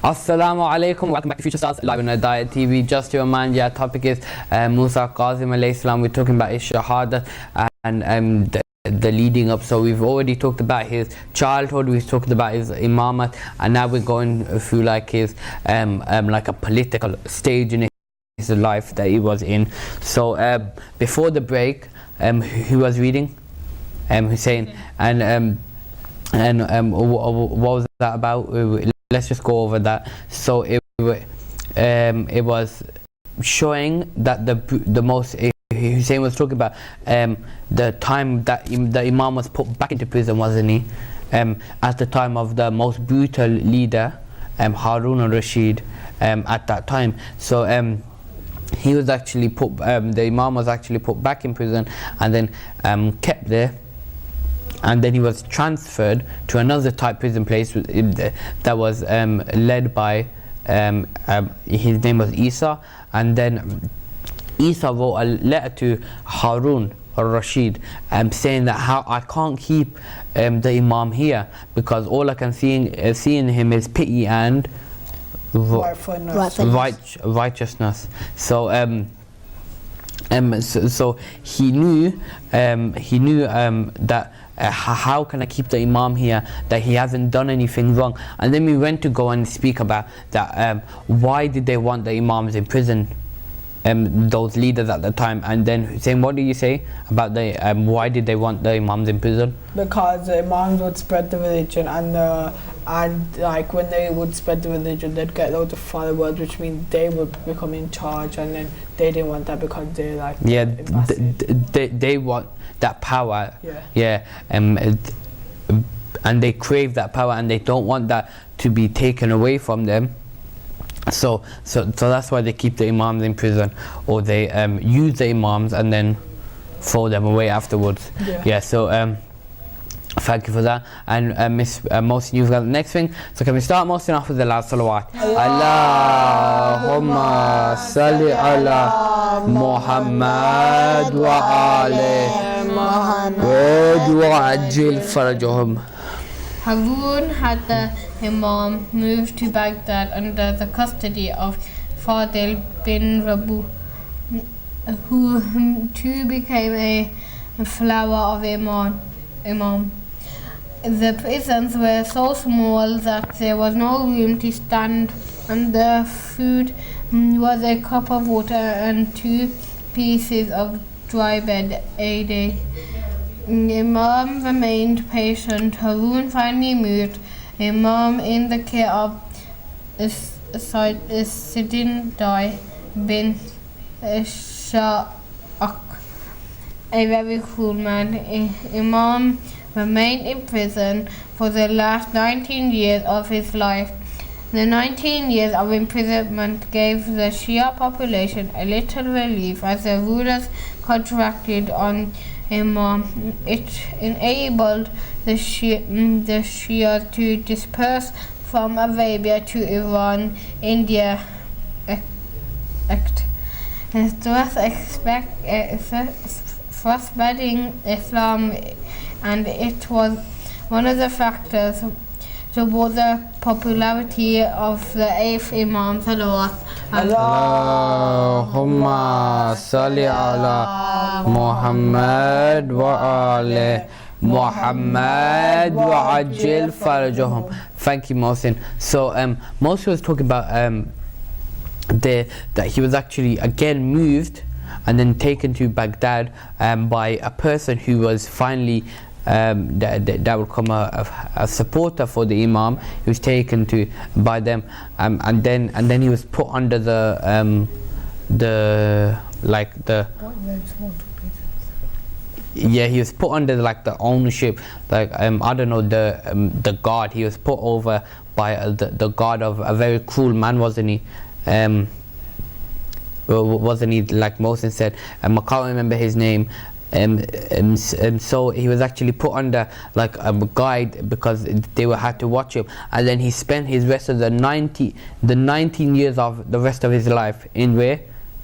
Assalamu alaikum, welcome back to Future Stars live on Hidayat TV. Just to remind you, our topic is Musa Qasim alayhi salam. We're talking about his shahada and the leading up. So we've already talked about his childhood, we've talked about his imamat, and now we're going through like his like a political stage in his life that he was in. So before the break, who was reading? Hussein. And what was that about? Let's just go over that. So it was showing that the most Hussein was talking about the time that the Imam was put back into prison, wasn't he? At the time of the most brutal leader, Harun al-Rashid, at that time. So he was actually put, the Imam was actually put back in prison and then kept there. And then he was transferred to another type prison place that was led by, his name was Isa, and then Isa wrote a letter to Harun al-Rashid saying that how I can't keep the Imam here because all I can see in him is pity and righteousness. So so he knew that how can I keep the Imam here, that he hasn't done anything wrong. And then we went to go and speak about that, why did they want the Imams in prison, those leaders at the time. And then Hussein, what did you say about the why did they want the Imams in prison? Because the Imams would spread the religion, and like when they would spread the religion, they'd get loads of followers, which means they would become in charge, and then they didn't want that because they like they want that power, and they crave that power, and they don't want that to be taken away from them. So that's why they keep the Imams in prison, or they use the Imams and then throw them away afterwards. So thank you for that. And Miss Mohsin, you've got the next thing. So can we start Mohsin off with the last salawat? Allahumma salli ala Muhammad wa ali Muhammad wa ajil farajahum. Harun had the Imam moved to Baghdad under the custody of Fadil bin Rabu, who too became a follower of Imam. The prisons were so small that there was no room to stand, and the food was a cup of water and 2 pieces of dry bread a day. Imam remained patient. Harun finally moved Imam in the care of Sidin Dai bin Sha'ak, a very cruel man. Imam remained in prison for the last 19 years of his life. The 19 years of imprisonment gave the Shia population a little relief as the rulers contracted on Imam. It enabled the Shia to disperse from Arabia to Iran, India, thus spreading Islam, and it was one of the factors toward the popularity of the 8th Imam Salawat. Allahumma salli ala Muhammad wa ali Muhammad wa ajil farajahum. Thank you, Mohsin. So Mohsin was talking about that he was actually again moved and then taken to Baghdad by a person who was finally that would come a supporter for the Imam. He was taken to by them, and then he was put under he was put under like the ownership, like I don't know, the guard. He was put over by the guard of a very cruel man, wasn't he? Wasn't he, like Mohsin said? I can't remember his name. So he was actually put under like a guide because they had to watch him, and then he spent his rest of the 19 years of the rest of his life in where?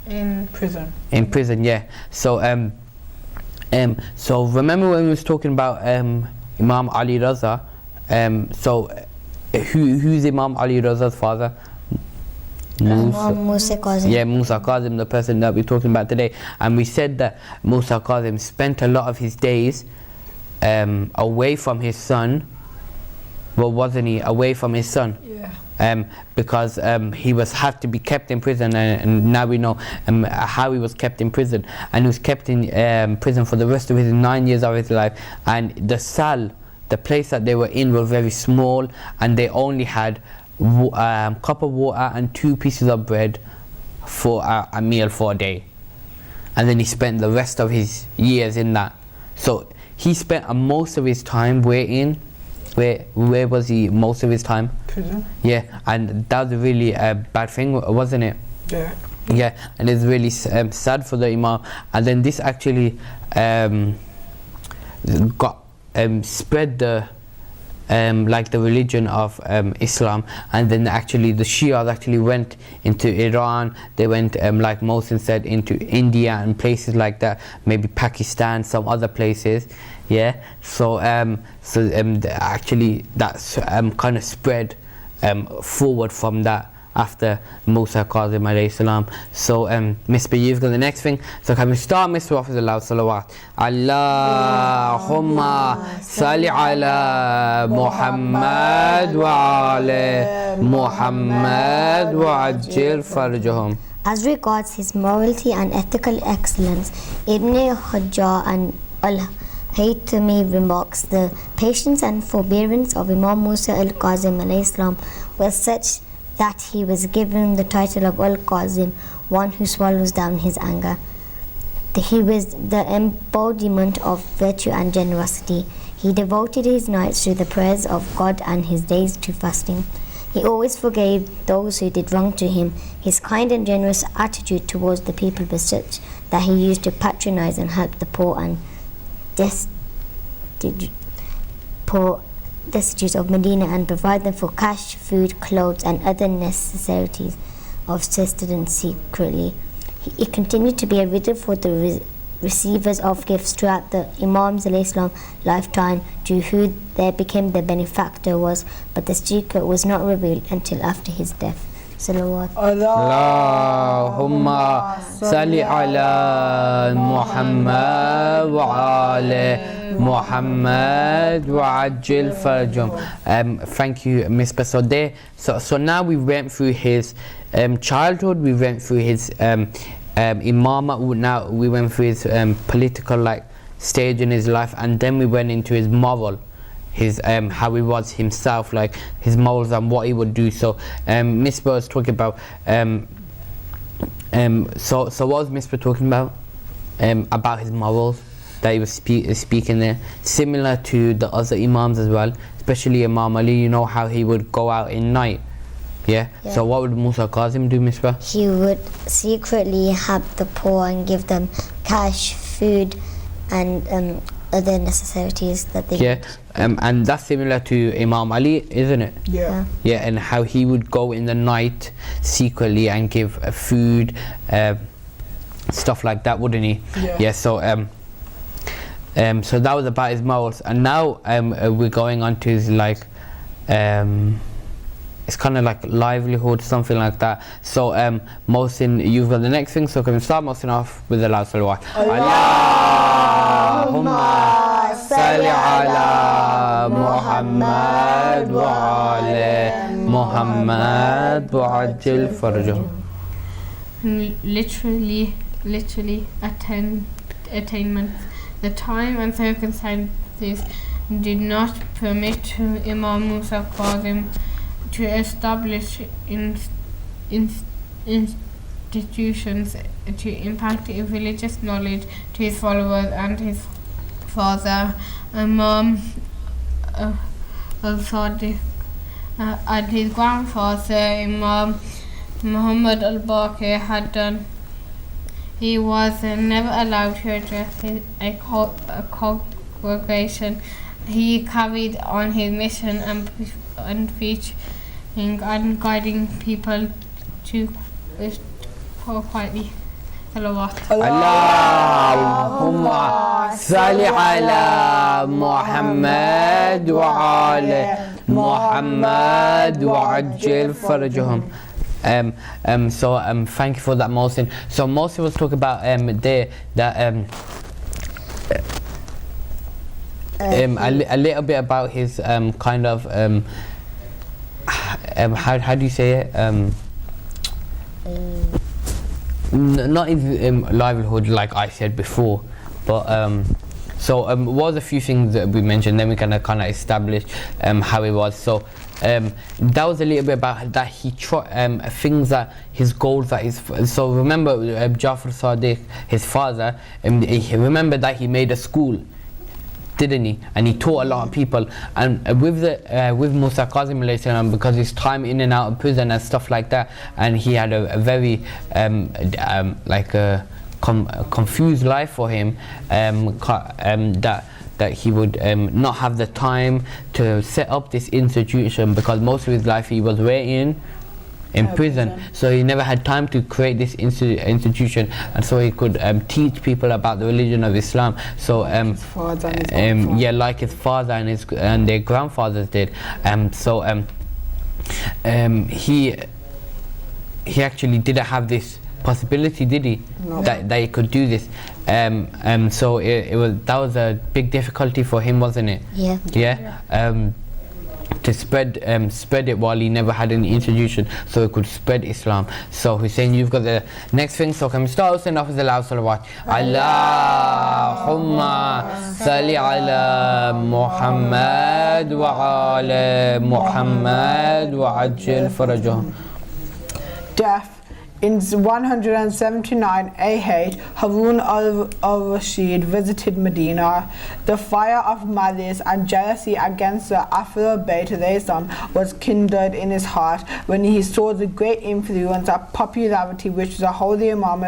In prison. In prison, yeah. So so remember when we was talking about Imam Ali Raza? So who's Imam Ali Raza's father? Musa Kazim. Yeah, Musa Kazim, the person that we're talking about today. And we said that Musa Kazim spent a lot of his days away from his son. Well, wasn't he away from his son? Yeah. Because he had to be kept in prison, and now we know how he was kept in prison. And he was kept in prison for the rest of his 9 years of his life. And the place that they were in was very small, and they only had cup of water and 2 pieces of bread for a meal for a day. And then he spent the rest of his years in that. So he spent most of his time where was he most of his time? Prison. Yeah, and that was a really bad thing, wasn't it? Yeah. Yeah, and it's really sad for the Imam. And then this actually got spread the like the religion of Islam, and then actually the Shias actually went into Iran. They went like Mohsin said, into India and places like that, maybe Pakistan, some other places. Yeah, so actually that's kind of spread forward from that after Musa Kazim alayhi salam. So Misbah, you've got the next thing. So can we start Misbah off with the loud salawat? Allahumma salli ala Muhammad wa ala Muhammad wa ajil farjahum. As regards his morality and ethical excellence, Ibn Hajjar and Al-Haytami remarks, the patience and forbearance of Imam Musa al-Kazim alayhi salam was such that he was given the title of Al-Kazim, one who swallows down his anger. He was the embodiment of virtue and generosity. He devoted his nights to the prayers of God and his days to fasting. He always forgave those who did wrong to him. His kind and generous attitude towards the people was such that he used to patronize and help the poor and destitute of Medina and provide them for cash, food, clothes and other necessities of sustenance secretly. He continued to be a riddle for the receivers of gifts throughout the Imam's lifetime, to who there became the benefactor was, but the secret was not revealed until after his death. Salawat. Allahumma salli ala Muhammad wa ala Muhammad wa ajil farjum. Thank you, Misbah. So now we went through his childhood, we went through his imamah, now we went through his political stage in his life, and then we went into his moral, his how he was himself, like his morals and what he would do. So Misbah was talking about so what was Misbah talking about his morals that he was speaking there, similar to the other Imams as well, especially Imam Ali. You know how he would go out in night. Yeah. So what would Musa Kazim do, Misbah? He would secretly help the poor and give them cash, food and other necessities that they need. And that's similar to Imam Ali, isn't it? Yeah. Yeah, and how he would go in the night secretly and give food, stuff like that, wouldn't he? Yeah. So so that was about his morals, and now we're going on to his it's kind of like livelihood, something like that. So Mohsin, you've got the next thing, so can we start Mohsin off with the loud salawat? Allahumma salli ala Muhammad wa ala Muhammad wa ajil farjahum. Literally attainment. The time and circumstances did not permit Imam Musa Kazim to establish institutions to impact religious knowledge to his followers and his father Imam al-Sadiq and his grandfather Imam Muhammad al-Baqir had done. He was never allowed to address a congregation. He carried on his mission and preaching and guiding people to quietly. Salawat. Allahumma salli ala Muhammad wa ala Muhammad وعجل فرجهم. So thank you for that, Mohsin. So Mohsin was talking about there that a little bit about his kind of how do you say it, not his livelihood like I said before, but what was a few things that we mentioned, then we kind of establish how it was. So that was a little bit about that he things that his goals that his so remember Jafar Sadiq, his father, remember that he made a school, didn't he? And he taught a lot of people. And with Musa Kazim alayhi salam, because his time in and out of prison and stuff like that, and he had a very confused life for him, that he would not have the time to set up this institution, because most of his life he was waiting in prison, so he never had time to create this institution, and so he could teach people about the religion of Islam. So like his father and their grandfathers did. He actually didn't have this possibility, did he? No. That he could do this. So that was a big difficulty for him, wasn't it? Yeah. To spread it while he never had an institution, so he could spread Islam. So Hussein, you've got the next thing, so can we start Hussein off with the loud salawat? Allahumma salli ala Muhammad wa ala Muhammad wa ajil farajahum. Death. In 179 AH, Harun al-Rashid visited Medina. The fire of malice and jealousy against the Ahlul Bayt was kindled in his heart when he saw the great influence and popularity which the Holy Imam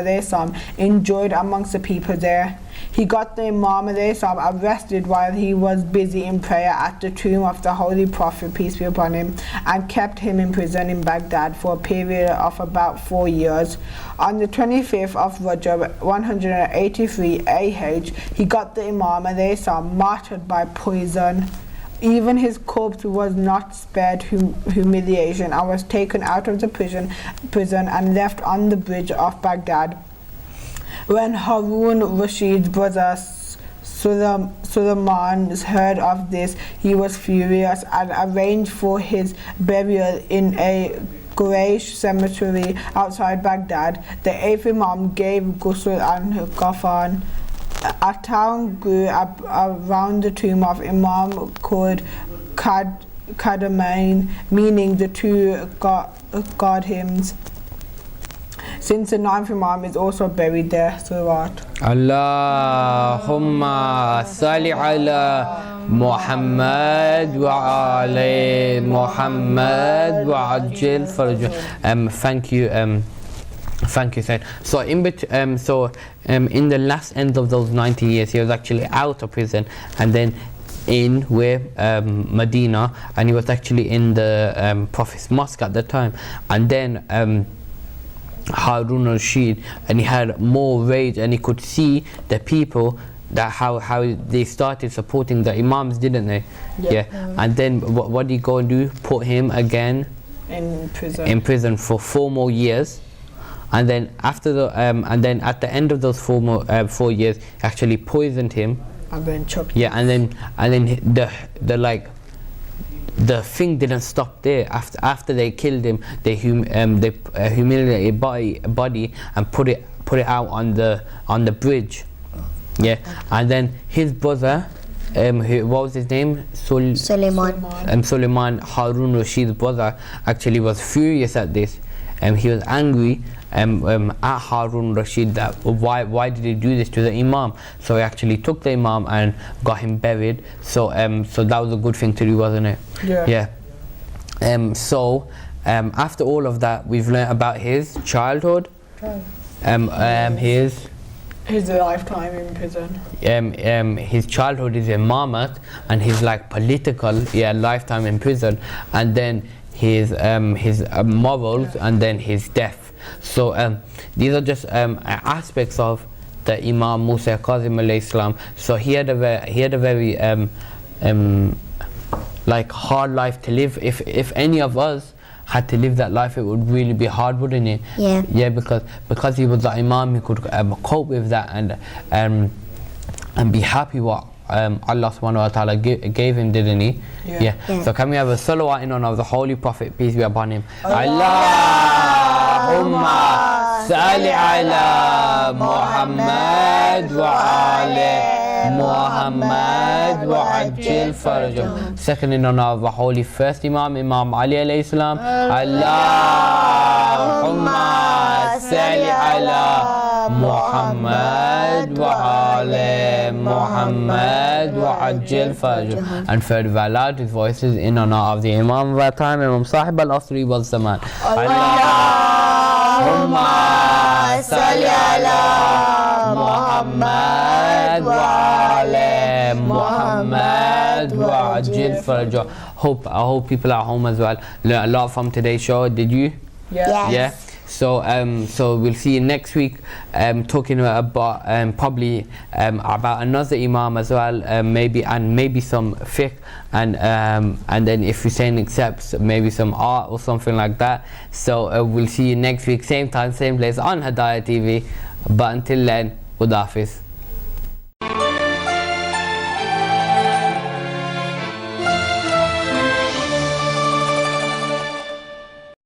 enjoyed amongst the people there. He got the Imam arrested while he was busy in prayer at the tomb of the Holy Prophet, peace be upon him, and kept him in prison in Baghdad for a period of about 4 years. On the 25th of Rajab 183 AH, he got the Imam martyred by poison. Even his corpse was not spared humiliation and was taken out of the prison and left on the bridge of Baghdad. When Harun Rashid's brother Suleiman heard of this, he was furious and arranged for his burial in a Quraysh cemetery outside Baghdad. The 8th Imam gave ghusl and kafan. A town grew up around the tomb of Imam called Kadamain, meaning the two God hymns. Since the 9th Imam is also buried there, Salawat. Allahumma salli ala Muhammad wa ala Muhammad wa ajil farajah. Thank you, Said. So in the last end of those 90 years, he was actually out of prison, and then in Medina, and he was actually in the Prophet's mosque at the time, and then Harun al-Rashid, and he had more rage, and he could see the people that how they started supporting the Imams, didn't they? And then what did he go and do? Put him again in prison for 4 more years, and then after and then at the end of those 4 years, actually poisoned him and then chopped. And then the thing didn't stop there. After they killed him, they humiliated body and put it out on the bridge. And then his brother, what was his name? Suleiman. Suleiman, Harun Rashid's brother, actually was furious at this. He was angry at Harun Rashid that why did he do this to the Imam? So he actually took the Imam and got him buried. So that was a good thing to do, wasn't it? After all of that, we've learnt about his childhood, his lifetime in prison. His childhood is Imamat, and his political lifetime in prison, and then his morals, and then his death. So these are just aspects of the Imam Musa Kazim alayhi salam. So he had a very like hard life to live. If any of us had to live that life, it would really be hard, wouldn't it? Yeah. Yeah, because he was the Imam, he could cope with that and be happy what Allah subhanahu wa ta'ala gave him, didn't he? Yeah. So can we have a salawat in honor of the Holy Prophet, peace be upon him? Allahumma salli ala Muhammad wa ali Muhammad wa ajil farajah. Second in honor of the Holy First Imam, Imam Ali alayhi salam. Allahumma salli ala Muhammad wa ali Muhammad wa ajil farajah. And third, we allowed his voices in honor of the Imam of our time, Imam Sahib al-Asri wal Zaman. Allahumma salli ala Muhammad wa ali Muhammad wa ajil farajah. I hope people at home as well learn a lot from today's show. Did you? Yeah. Yeah. So we'll see you next week, talking about probably about another Imam as well, maybe some fiqh, and then if Hussein accepts, maybe some art or something like that. So we'll see you next week, same time, same place on Hidayat TV. But until then, Khud Hafiz.